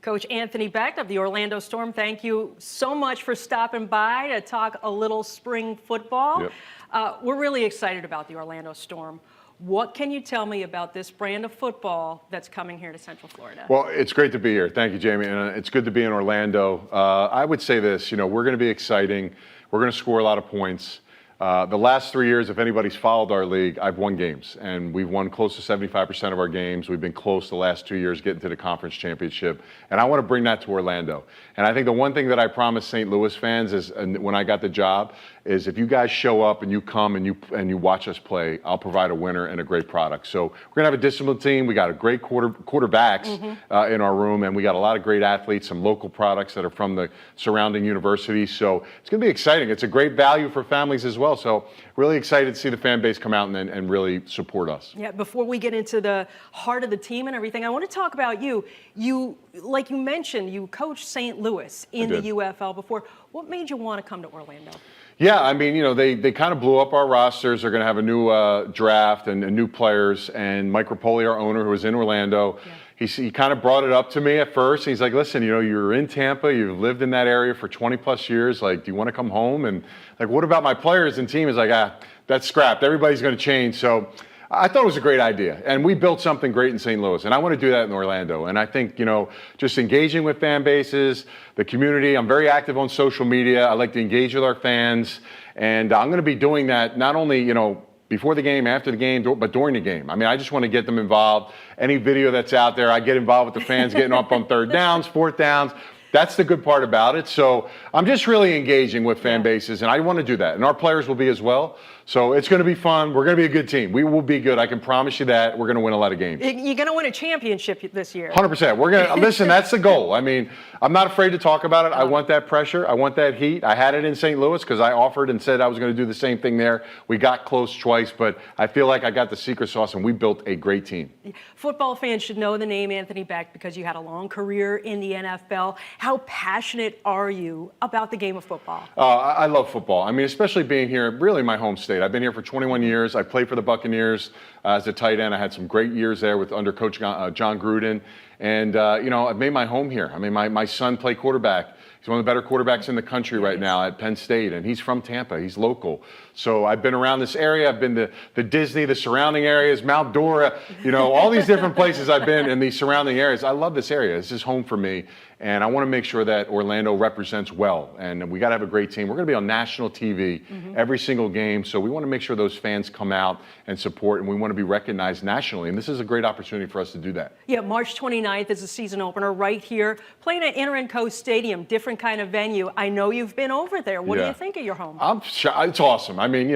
Coach Anthony Becht of the Orlando Storm, thank you so much for stopping by to talk a little spring football. Yep. We're really excited about the Orlando Storm. What can you tell me about this brand of football that's coming here to Central Florida? Well, it's great to be here. Thank you, Jamie. And it's good to be in Orlando. I would say this, we're going to be exciting. We're going to score a lot of points. The last 3 years, if anybody's followed our league, I've won games, and we've won close to 75% of our games. We've been close the last 2 years getting to the conference championship, and I want to bring that to Orlando. And I think the one thing that I promised St. Louis fans is, and when I got the job, is if you guys show up and you come and you watch us play, I'll provide a winner and a great product. So we're gonna have a disciplined team. We got a great quarterbacks in our room, and we got a lot of great athletes, some local products that are from the surrounding universities. So it's gonna be exciting. It's a great value for families as well. So really excited to see the fan base come out and really support us. Yeah, before we get into the heart of the team and everything, I want to talk about you. You, like you mentioned, you coached St. Louis in the UFL before. What made you want to come to Orlando? Yeah, I mean, they kind of blew up our rosters. They're going to have a new draft and new players. And Mike Rapoli, our owner, who was in Orlando, he kind of brought it up to me at first. He's like, listen, you're in Tampa. You've lived in that area for 20 plus years. Like, do you want to come home? And like, what about my players and team? Is like, that's scrapped. Everybody's going to change. So I thought it was a great idea. And we built something great in St. Louis. And I want to do that in Orlando. And I think, just engaging with fan bases, the community. I'm very active on social media. I like to engage with our fans. And I'm going to be doing that not only, before the game, after the game, but during the game. I mean, I just want to get them involved. Any video that's out there, I get involved with the fans getting up on third downs, fourth downs. That's the good part about it. So I'm just really engaging with fan bases, and I want to do that. And our players will be as well. So it's going to be fun. We're going to be a good team. We will be good. I can promise you that. We're going to win a lot of games. You're going to win a championship this year. 100%. We're going to listen. That's the goal. I mean, I'm not afraid to talk about it. I want that pressure. I want that heat. I had it in St. Louis because I offered and said I was going to do the same thing there. We got close twice, but I feel like I got the secret sauce, and we built a great team. Football fans should know the name Anthony Becht because you had a long career in the NFL. How passionate are you about the game of football? I love football. I mean, especially being here, really my home state. I've been here for 21 years. I played for the Buccaneers as a tight end. I had some great years there under Coach John Gruden. And, I've made my home here. I mean, my son played quarterback. He's one of the better quarterbacks in the country right now at Penn State, and he's from Tampa. He's local. So I've been around this area. I've been to the Disney, the surrounding areas, Mount Dora, all these different places I've been in these surrounding areas. I love this area. This is home for me. And I want to make sure that Orlando represents well. And we got to have a great team. We're going to be on national TV every single game. So we want to make sure those fans come out and support, and we want to be recognized nationally. And this is a great opportunity for us to do that. Yeah, March 29th is a season opener right here, playing at Inter-Co Stadium, different kind of venue. I know you've been over there. What do you think of your home? It's awesome. I mean,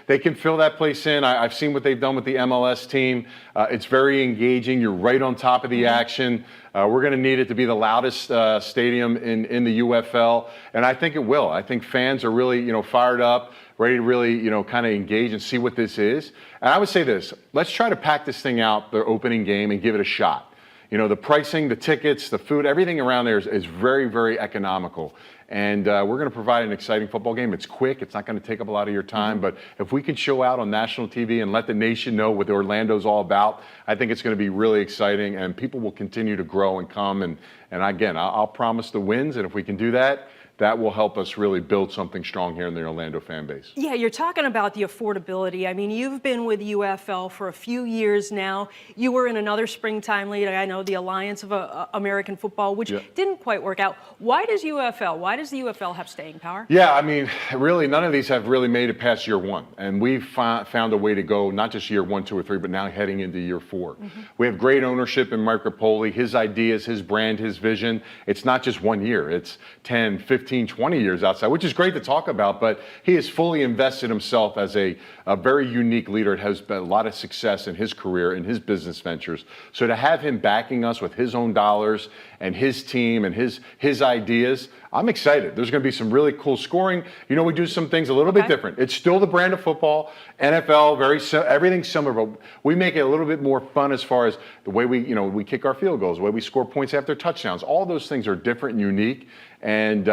they can fill that place in. I've seen what they've done with the MLS team. It's very engaging. You're right on top of the action. We're going to need it to be the loudest stadium in the UFL, and I think it will. I think fans are really, fired up, ready to really, kind of engage and see what this is. And I would say this: let's try to pack this thing out, the opening game, and give it a shot. The pricing, the tickets, the food, everything around there is very, very economical. And we're going to provide an exciting football game. It's quick. It's not going to take up a lot of your time. But if we can show out on national TV and let the nation know what Orlando's all about, I think it's going to be really exciting. And people will continue to grow and come. And again, I'll promise the wins. And if we can do that, that will help us really build something strong here in the Orlando fan base. Yeah, you're talking about the affordability. I mean, you've been with UFL for a few years now. You were in another springtime league, I know, the Alliance of American Football, which didn't quite work out. Why does the UFL have staying power? Yeah, I mean, really, none of these have really made it past year one. And we've found a way to go, not just year 1, 2, or 3, but now heading into year 4. We have great ownership in Mike Rapoli, his ideas, his brand, his vision. It's not just 1 year. It's 10, 15, 20 years outside, which is great to talk about, but he has fully invested himself as a very unique leader. It has been a lot of success in his career, in his business ventures. So to have him backing us with his own dollars and his team and his ideas, I'm excited. There's going to be some really cool scoring. We do some things a little bit different. It's still the brand of football, NFL, everything's similar, but we make it a little bit more fun as far as the way we kick our field goals, the way we score points after touchdowns. All those things are different and unique. And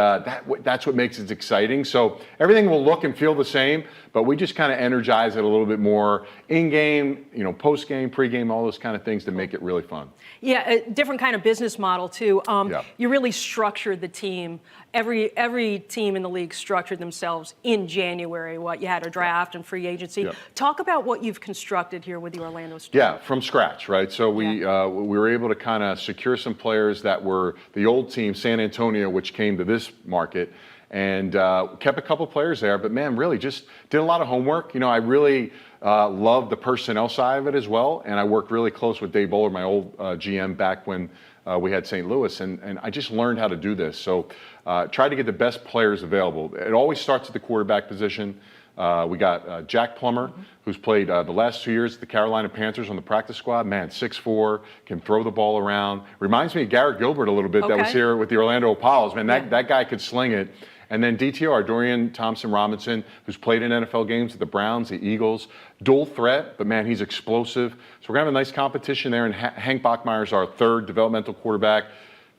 that's what makes it exciting. So everything will look and feel the same, but we just kind of energize it a little bit more in-game, post-game, pre-game, all those kind of things to make it really fun. Yeah, a different kind of business model too. You really structured the team. Every team in the league structured themselves in January. You had a draft and free agency. Talk about what you've constructed here with the Orlando Storm. Yeah, from scratch, right? So we were able to kind of secure some players that were the old team, San Antonio, which came to this market, and kept a couple players there. But man, really just did a lot of homework. I really love the personnel side of it as well, and I worked really close with Dave Bowler, my old GM, back when we had St. Louis, and I just learned how to do this. So tried to get the best players available. It always starts at the quarterback position. We got Jack Plummer, who's played the last 2 years at the Carolina Panthers on the practice squad. Man, 6'4", can throw the ball around. Reminds me of Garrett Gilbert a little bit that was here with the Orlando Apollos. Man, that guy could sling it. And then DTR, Dorian Thompson-Robinson, who's played in NFL games with the Browns, the Eagles. Dual threat, but man, he's explosive. So we're going to have a nice competition there. And Hank Bachmeier's our third developmental quarterback.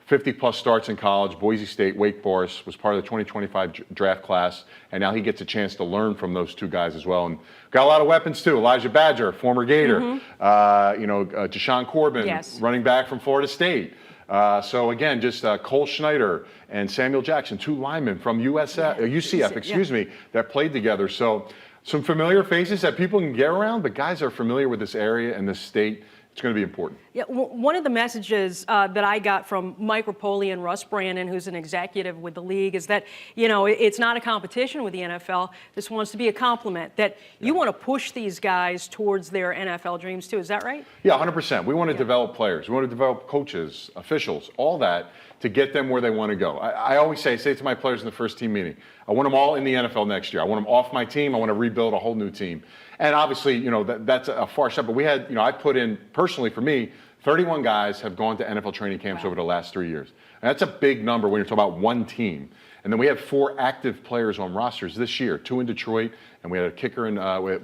50-plus starts in college, Boise State, Wake Forest, was part of the 2025 draft class, and now he gets a chance to learn from those two guys as well. And got a lot of weapons too. Elijah Badger, former Gator, Deshaun Corbin, running back from Florida State. So again, just Cole Schneider and Samuel Jackson, two linemen from UCF, that played together. So some familiar faces that people can get around, but guys are familiar with this area and this state. It's going to be important. Yeah, one of the messages that I got from Mike Rapoli and Russ Brandon, who's an executive with the league, is that, it's not a competition with the NFL. This wants to be a complement, that you want to push these guys towards their NFL dreams too. Is that right? Yeah, 100%. We want to develop players. We want to develop coaches, officials, all that to get them where they want to go. I always say to my players in the first team meeting, I want them all in the NFL next year. I want them off my team. I want to rebuild a whole new team. And obviously, that's a far step. But we had, I put in, personally for me, 31 guys have gone to NFL training camps over the last 3 years. And that's a big number when you're talking about one team. And then we have 4 active players on rosters this year, 2 in Detroit, and we had a kicker in,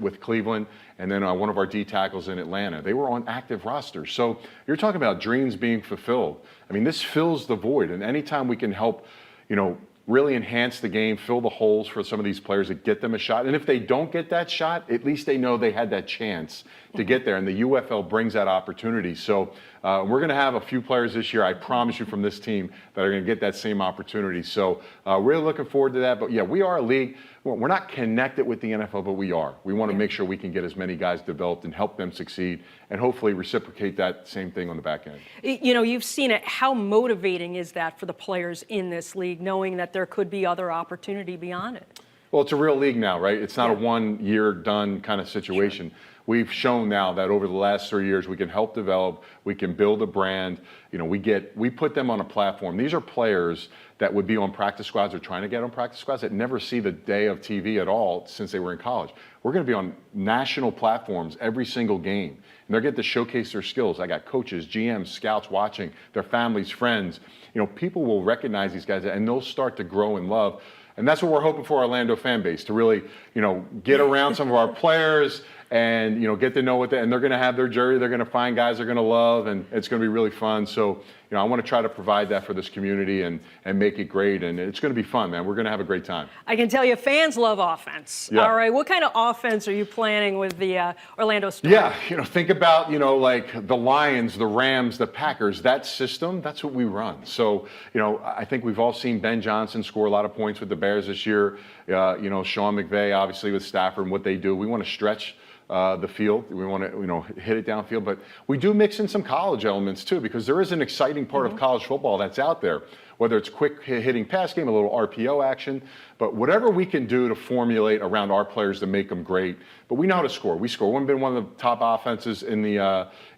with Cleveland, and then one of our D tackles in Atlanta. They were on active rosters. So you're talking about dreams being fulfilled. I mean, this fills the void. And anytime we can help, really enhance the game, fill the holes for some of these players to get them a shot. And if they don't get that shot, at least they know they had that chance to get there. And the UFL brings that opportunity. So we're going to have a few players this year, I promise you, from this team that are going to get that same opportunity. So really looking forward to that. But yeah, we are a league. We're not connected with the NFL, but we are. We want to make sure we can get as many guys developed and help them succeed and hopefully reciprocate that same thing on the back end. You've seen it. How motivating is that for the players in this league, knowing that there could be other opportunity beyond it? Well, it's a real league now, right? It's not a one-year done kind of situation. Sure. We've shown now that over the last 3 years, we can help develop, we can build a brand. We put them on a platform. These are players that would be on practice squads or trying to get on practice squads that never see the day of TV at all since they were in college. We're going to be on national platforms every single game, and they're getting to showcase their skills. I got coaches, GMs, scouts watching, their families, friends. People will recognize these guys, and they'll start to grow in love. And that's what we're hoping for our Orlando fan base, to really, get around some of our players and, get to know what and they're going to have their jersey. They're going to find guys they're going to love, and it's going to be really fun. So, I want to try to provide that for this community and make it great. And it's going to be fun, man. We're going to have a great time. I can tell you fans love offense. Yeah. All right. What kind of offense are you planning with the Orlando Storm? Yeah. Think about, like the Lions, the Rams, the Packers, that system, that's what we run. So, I think we've all seen Ben Johnson score a lot of points with the Bears this year. Sean McVay, obviously, with Stafford and what they do. We want to stretch the field. We want to, hit it downfield, but we do mix in some college elements too, because there is an exciting part of college football that's out there, whether it's quick hitting pass game, a little RPO action, but whatever we can do to formulate around our players to make them great. But we know how to score. We score. We've been one of the top offenses in the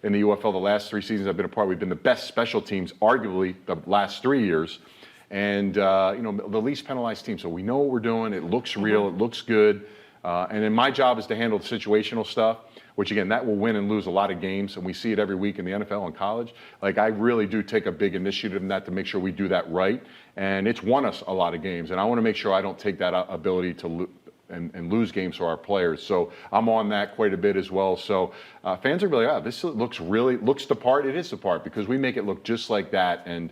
UFL the last 3 seasons I've been a part. We've been the best special teams, arguably, the last 3 years. And, the least penalized team. So we know what we're doing. It looks real. It looks good. And then my job is to handle the situational stuff, which again, that will win and lose a lot of games. And we see it every week in the NFL and college. Like, I really do take a big initiative in that to make sure we do that right. And it's won us a lot of games. And I want to make sure I don't take that ability to and lose games for our players. So I'm on that quite a bit as well. So fans are really, this looks the part. It is the part, because we make it look just like that. And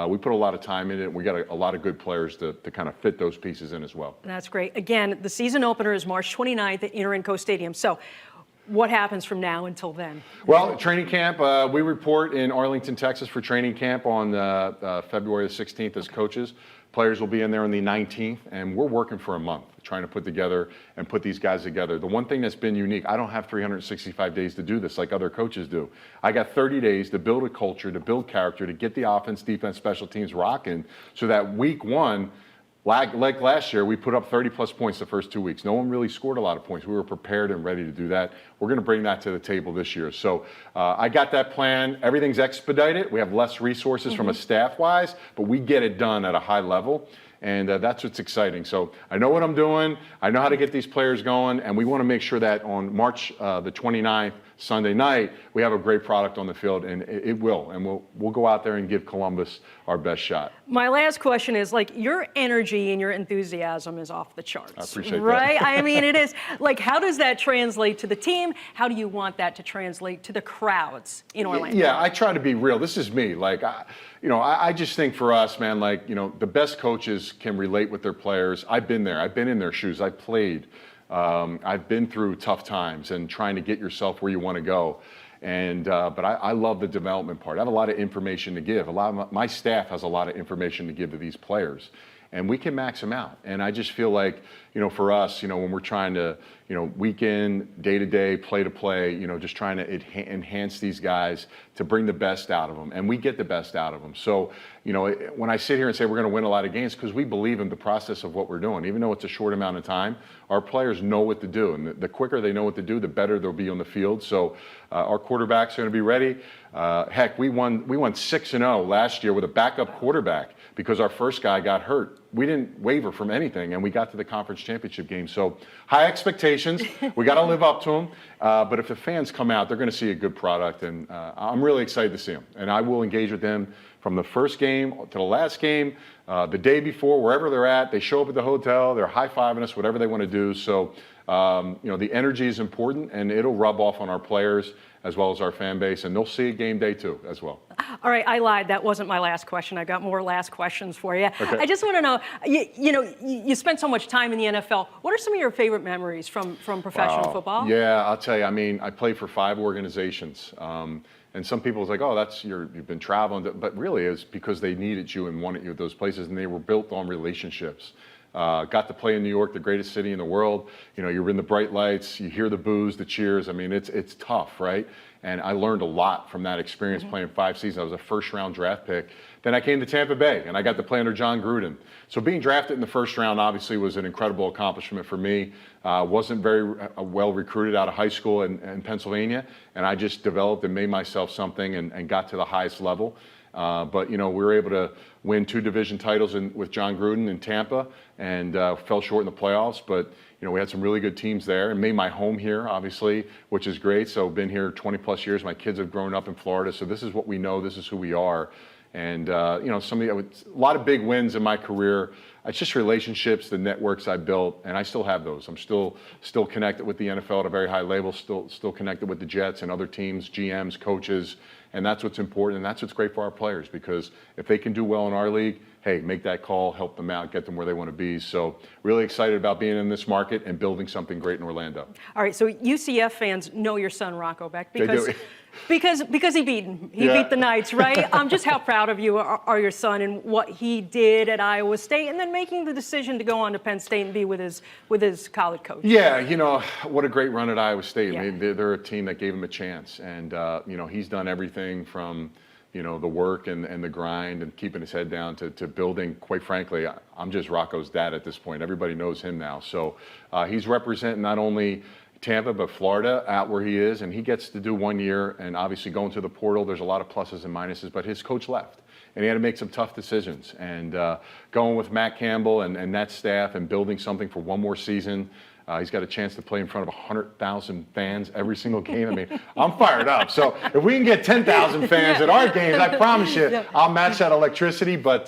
we put a lot of time in it, and we got a lot of good players to kind of fit those pieces in as well. That's great. Again, the season opener is March 29th at Interinco Stadium. So what happens from now until then? Well, training camp, we report in Arlington, Texas for training camp on February the 16th as coaches. Players will be in there on the 19th, and we're working for a month trying to put together and put these guys together. The one thing that's been unique, I don't have 365 days to do this like other coaches do. I got 30 days to build a culture, to build character, to get the offense, defense, special teams rocking, so that week one, like last year, we put up 30-plus points the first 2 weeks. No one really scored a lot of points. We were prepared and ready to do that. We're going to bring that to the table this year. So I got that plan. Everything's expedited. We have less resources from a staff-wise, but we get it done at a high level. And that's what's exciting. So I know what I'm doing. I know how to get these players going. And we want to make sure that on March the 29th, Sunday night, we have a great product on the field, and it will. And we'll go out there and give Columbus our best shot. My last question is, like, your energy and your enthusiasm is off the charts. I appreciate right? that. I mean, it is. Like, how does that translate to the team? How do you want that to translate to the crowds in Orlando? Yeah, I try to be real. This is me. Like, I just think for us, man, like, the best coaches can relate with their players. I've been there. I've been in their shoes. I played. I've been through tough times and trying to get yourself where you want to go. And but I love the development part. I have a lot of information to give. A lot of my staff has a lot of information to give to these players, and we can max them out. And I just feel like, for us, when we're trying to, week in, day to day, play to play, just trying to enhance these guys to bring the best out of them, and we get the best out of them. So, when I sit here and say we're going to win a lot of games, because we believe in the process of what we're doing, even though it's a short amount of time, our players know what to do, and the quicker they know what to do, the better they'll be on the field. So our quarterbacks are going to be ready. Heck, we won 6-0 last year with a backup quarterback because our first guy got hurt. We didn't waver from anything, and we got to the conference championship game. So high expectations. We got to live up to them. But if the fans come out, they're going to see a good product, and I'm really excited to see them. And I will engage with them from the first game to the last game, the day before, wherever they're at. They show up at the hotel. They're high-fiving us, whatever they want to do. So, the energy is important, and it'll rub off on our players as well as our fan base, and they'll see it game day too as well. All right, I lied. That wasn't my last question. I got more last questions for you. Okay. I just want to know, you spent so much time in the NFL. What are some of your favorite memories from professional football? Yeah, I'll tell you. I mean, I played for 5 organizations. And some people was like, oh, you've been traveling. But really, it's because they needed you and wanted you at those places, and they were built on relationships. Got to play in New York, the greatest city in the world. You're in the bright lights, you hear the boos, the cheers. I mean, it's tough, right? And I learned a lot from that experience playing 5 seasons. I was a first-round draft pick. Then I came to Tampa Bay, and I got to play under John Gruden. So being drafted in the first round obviously was an incredible accomplishment for me. Wasn't very well recruited out of high school in Pennsylvania, and I just developed and made myself something and got to the highest level. But we were able to win 2 division titles with John Gruden in Tampa, and fell short in the playoffs. But we had some really good teams there, and made my home here, obviously, which is great. So I've been here 20 plus years. My kids have grown up in Florida, so this is what we know. This is who we are. And a lot of big wins in my career. It's just relationships, the networks I built, and I still have those. I'm still connected with the NFL at a very high level. Still connected with the Jets and other teams, GMs, coaches, and that's what's important. And that's what's great for our players, because if they can do well in our league, hey, make that call, help them out, get them where they want to be. So really excited about being in this market and building something great in Orlando. All right, so UCF fans know your son Rocco Becht because he beat the Knights, right? Just how proud of you are your son and what he did at Iowa State, and then making the decision to go on to Penn State and be with his college coach. Yeah, what a great run at Iowa State. Yeah. I mean, they're a team that gave him a chance, and he's done everything from the work and the grind and keeping his head down to building. Quite frankly, I'm just Rocco's dad at this point. Everybody knows him now, so he's representing not only Tampa, but Florida out where he is, and he gets to do 1 year, and obviously going to the portal, there's a lot of pluses and minuses, but his coach left, and he had to make some tough decisions, and going with Matt Campbell and that staff and building something for 1 more season, He's got a chance to play in front of 100,000 fans every single game. I mean, I'm fired up. So if we can get 10,000 fans at our games, I promise you, I'll match that electricity. But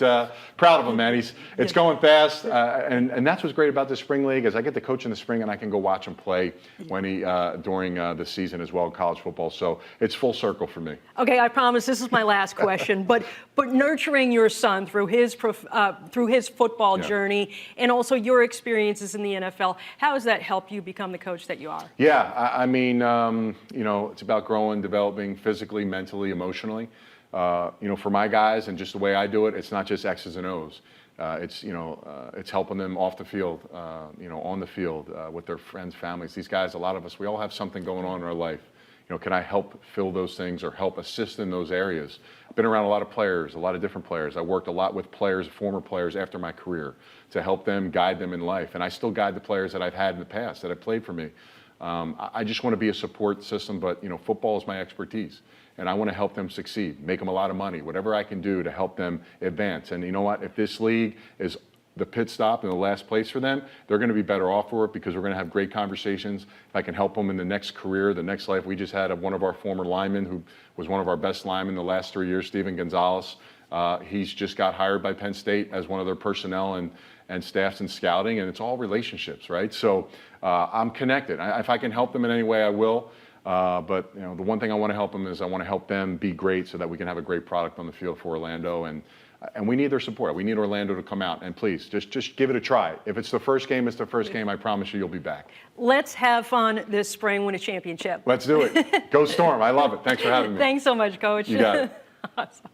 proud of him, man. It's going fast, and that's what's great about the spring league is I get to coach in the spring and I can go watch him play when during the season as well in college football. So it's full circle for me. Okay, I promise this is my last question. But nurturing your son through his football journey and also your experiences in the NFL, how has that helped you become the coach that you are? Yeah, I mean, it's about growing, developing physically, mentally, emotionally. For my guys and just the way I do it, it's not just X's and O's. It's helping them off the field, on the field with their friends, families. These guys, a lot of us, we all have something going on in our life. Can I help fill those things or help assist in those areas? I've been around a lot of players, a lot of different players. I worked a lot with players, former players after my career to help them, guide them in life. And I still guide the players that I've had in the past that have played for me. I just want to be a support system, but football is my expertise. And I want to help them succeed, make them a lot of money, whatever I can do to help them advance. And you know what? If this league is the pit stop in the last place for them, they're going to be better off for it because we're going to have great conversations. If I can help them in the next career, the next life. We just had one of our former linemen who was one of our best linemen the last 3 years, Steven Gonzalez. He's just got hired by Penn State as one of their personnel and staffs and scouting, and it's all relationships, right? So I'm connected. If I can help them in any way, I will. But the one thing I want to help them is I want to help them be great so that we can have a great product on the field for Orlando. And we need their support. We need Orlando to come out. And please, just give it a try. If it's the first game, it's the first game. I promise you, you'll be back. Let's have fun this spring, win a championship. Let's do it. Go Storm. I love it. Thanks for having me. Thanks so much, Coach. You got it. Awesome.